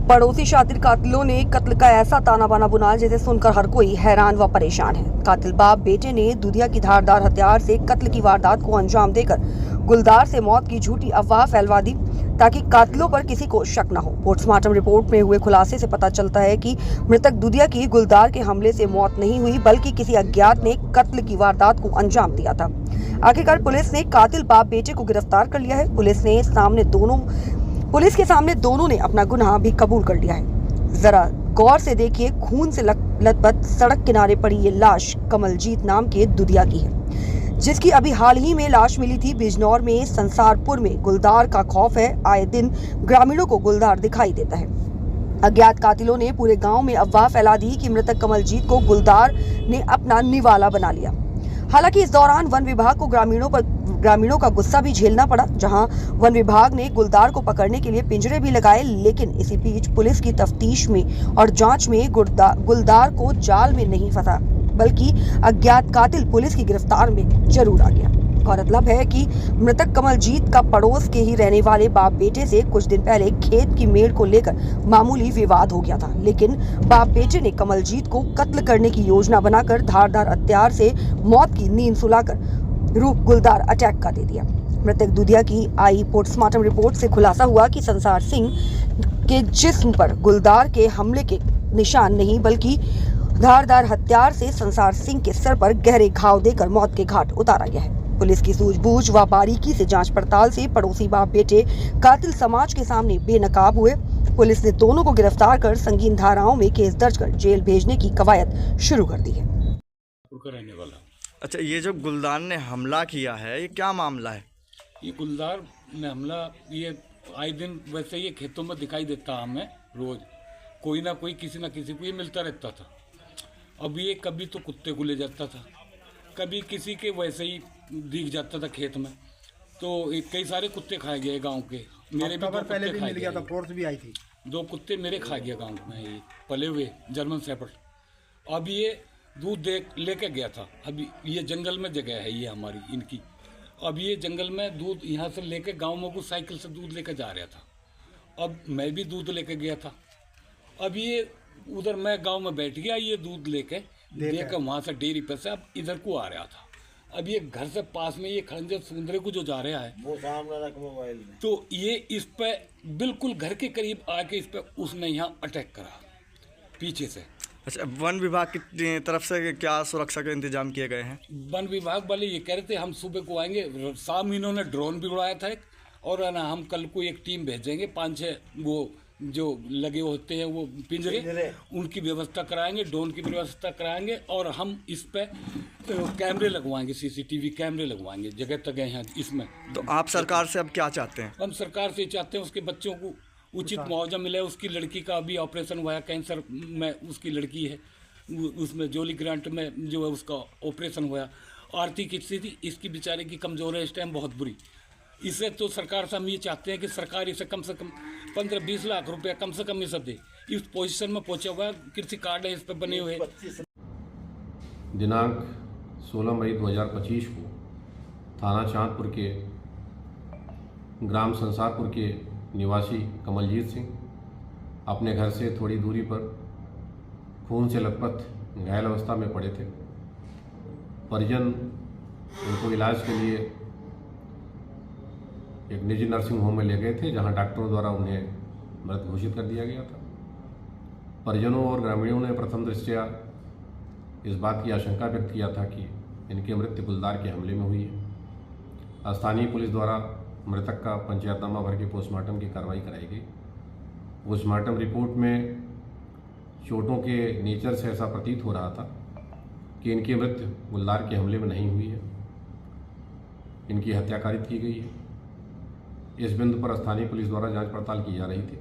पड़ोसी शातिर कातिलों ने कत्ल का ऐसा ताना बाना बुना जिसे सुनकर हर कोई हैरान व परेशान है। कातिल बाप बेटे ने दुधिया की धारदार हथियार से कत्ल की वारदात को अंजाम देकर गुलदार से मौत की झूठी अफवाह फैलवा दी ताकि कातिलों पर किसी को शक न हो। पोस्टमार्टम रिपोर्ट में हुए खुलासे से पता चलता है कि मृतक दुधिया की गुलदार के हमले से मौत नहीं हुई बल्कि किसी अज्ञात ने कत्ल की वारदात को अंजाम दिया था। आखिरकार पुलिस ने कातिल बाप बेटे को गिरफ्तार कर लिया है। पुलिस के सामने दोनों ने अपना गुनाह भी कबूल कर लिया है। जरा गौर से देखिए, खून से लथपथ सड़क किनारे पड़ी ये लाश कमलजीत नाम के दुधिया की है, जिसकी अभी हाल ही में लाश मिली थी। बिजनौर में संसारपुर में गुलदार का खौफ है। आए दिन ग्रामीणों को गुलदार दिखाई देता है। अज्ञात कातिलों ने पूरे गांव में अफवाह फैला दी कि मृतक कमलजीत को गुलदार ने अपना निवाला बना लिया। हालांकि इस दौरान वन विभाग को ग्रामीणों का गुस्सा भी झेलना पड़ा, जहां वन विभाग ने गुलदार को पकड़ने के लिए पिंजरे भी लगाए। लेकिन इसी बीच पुलिस की तफ्तीश में और जांच में गुलदार को जाल में नहीं फंसा बल्कि अज्ञात कातिल पुलिस की गिरफ्तार में जरूर आ गया। गौरतलब है कि मृतक कमलजीत का पड़ोस के ही रहने वाले बाप बेटे से कुछ दिन पहले खेत की मेड़ को लेकर मामूली विवाद हो गया था, लेकिन बाप बेटे ने कमलजीत को कत्ल करने की योजना बनाकर धारदार हथियार से मौत की नींद सुलाकर गुलदार अटैक का दे दिया। मृतक दुधिया की आई पोस्टमार्टम रिपोर्ट से खुलासा हुआ कि संसार सिंह के जिस्म पर गुलदार के हमले के निशान नहीं बल्कि धारदार हथियार से संसार सिंह के सर पर गहरे घाव देकर मौत के घाट उतारा गया है। पुलिस की सूझबूझ व बारीकी से जांच पड़ताल से पड़ोसी बाप बेटे कातिल समाज के सामने बेनकाब हुए। पुलिस ने दोनों को गिरफ्तार कर संगीन धाराओं में केस दर्ज कर जेल भेजने की कवायद शुरू कर दी है। अच्छा, ये जो गुलदार ने हमला किया है, ये क्या मामला है? ये गुलदार ने हमला, ये आए दिन वैसे ये खेतों में दिखाई देता हमें, रोज कोई ना कोई किसी ना किसी को ये मिलता रहता था। अब ये कभी तो कुत्ते को ले जाता था, कभी किसी के वैसे ही दिख जाता था खेत में। तो कई सारे कुत्ते खाए गए गांव के। मेरे भी पहले भी मिल गया था, फोर्स भी आई थी। 2 कुत्ते मेरे खा गया गांव में, ये पले हुए जर्मन शेफर्ड। अब ये दूध लेके गया था। अभी ये जंगल में जगह है ये हमारी इनकी। अब ये जंगल में दूध यहाँ से लेके गांव में को साइकिल से दूध लेकर जा रहा था। अब मैं भी दूध लेके गया था। अब ये उधर मैं गांव में बैठ गया, ये दूध लेके वहाँ से डेयरी पे से अब इधर को आ रहा था। अब ये घर से पास में ये खंजर सुंदरे को जो जा रहा है वो सामने रख मोबाइल में, तो ये इस पे बिल्कुल घर के करीब आके इस पे उसने यहाँ अटैक करा पीछे से। अच्छा, वन विभाग की तरफ से क्या सुरक्षा के इंतजाम किए गए हैं? वन विभाग वाले ये कह रहे थे हम सुबह को आएंगे। शाम इन्होंने ड्रोन भी उड़ाया था एक, और ना हम कल को एक टीम भेजेंगे, 5-6 वो जो लगे होते हैं वो पिंजरे, उनकी व्यवस्था कराएंगे, ड्रोन की व्यवस्था कराएंगे, और हम इस पे कैमरे लगवाएंगे, सीसीटीवी कैमरे लगवाएंगे जगह तगह हैं इसमें। तो आप सरकार से अब क्या चाहते हैं? हम सरकार से चाहते हैं उसके बच्चों को उचित मुआवजा मिले। उसकी लड़की का अभी ऑपरेशन हुआ है, कैंसर में उसकी लड़की है, उसमें जोली ग्रांट में जो है उसका ऑपरेशन हुआ। आर्थिक स्थिति इसकी बेचारे की कमज़ोर है इस टाइम, बहुत बुरी। इसे तो सरकार से हम ये चाहते हैं कि सरकार इसे कम से कम 15-20 लाख रुपया कम से कम इसे दे। इस पोजीशन में पहुंचा हुआ है, कृषि कार्ड है इस पर बने हुए। दिनांक 16 मई 2025 को थाना चांदपुर के ग्राम संसारपुर के निवासी कमलजीत सिंह अपने घर से थोड़ी दूरी पर खून से लथपथ घायल अवस्था में पड़े थे। परिजन उनको इलाज के लिए एक निजी नर्सिंग होम में ले गए थे, जहां डॉक्टरों द्वारा उन्हें मृत घोषित कर दिया गया था। परिजनों और ग्रामीणों ने प्रथम दृष्टया इस बात की आशंका व्यक्त किया था कि इनकी मृत्यु गुलदार के हमले में हुई है। स्थानीय पुलिस द्वारा मृतक का पंचायतनामा भर के पोस्टमार्टम की कार्रवाई कराई गई। पोस्टमार्टम रिपोर्ट में चोटों के नेचर से ऐसा प्रतीत हो रहा था कि इनकी मृत्यु गुलदार के हमले में नहीं हुई है, इनकी हत्या कारित की गई है। इस बिंदु पर स्थानीय पुलिस द्वारा जांच पड़ताल की जा रही थी।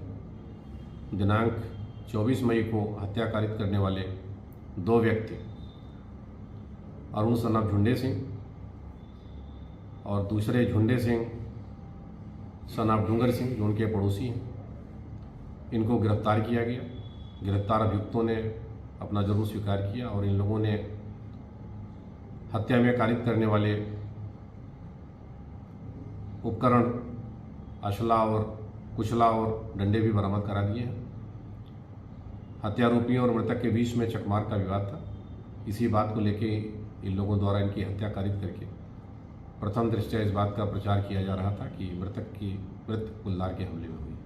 दिनांक 24 मई को हत्या कारित करने वाले 2 व्यक्ति अरुण सनाब झुंडे सिंह और दूसरे झुंडे सिंह सनाब डूंगर सिंह, जो उनके पड़ोसी हैं, इनको गिरफ्तार किया गया। गिरफ्तार अभियुक्तों ने अपना जुर्म स्वीकार किया और इन लोगों ने हत्या में कारित करने वाले उपकरण, असला और कुचला और डंडे भी बरामद करा दिए हैं। हत्यारोपियों और मृतक के बीच में चकमार का विवाद था। इसी बात को लेके इन लोगों द्वारा इनकी हत्या कारित करके प्रथम दृष्टया इस बात का प्रचार किया जा रहा था कि मृत कुलदार के हमले में हुई।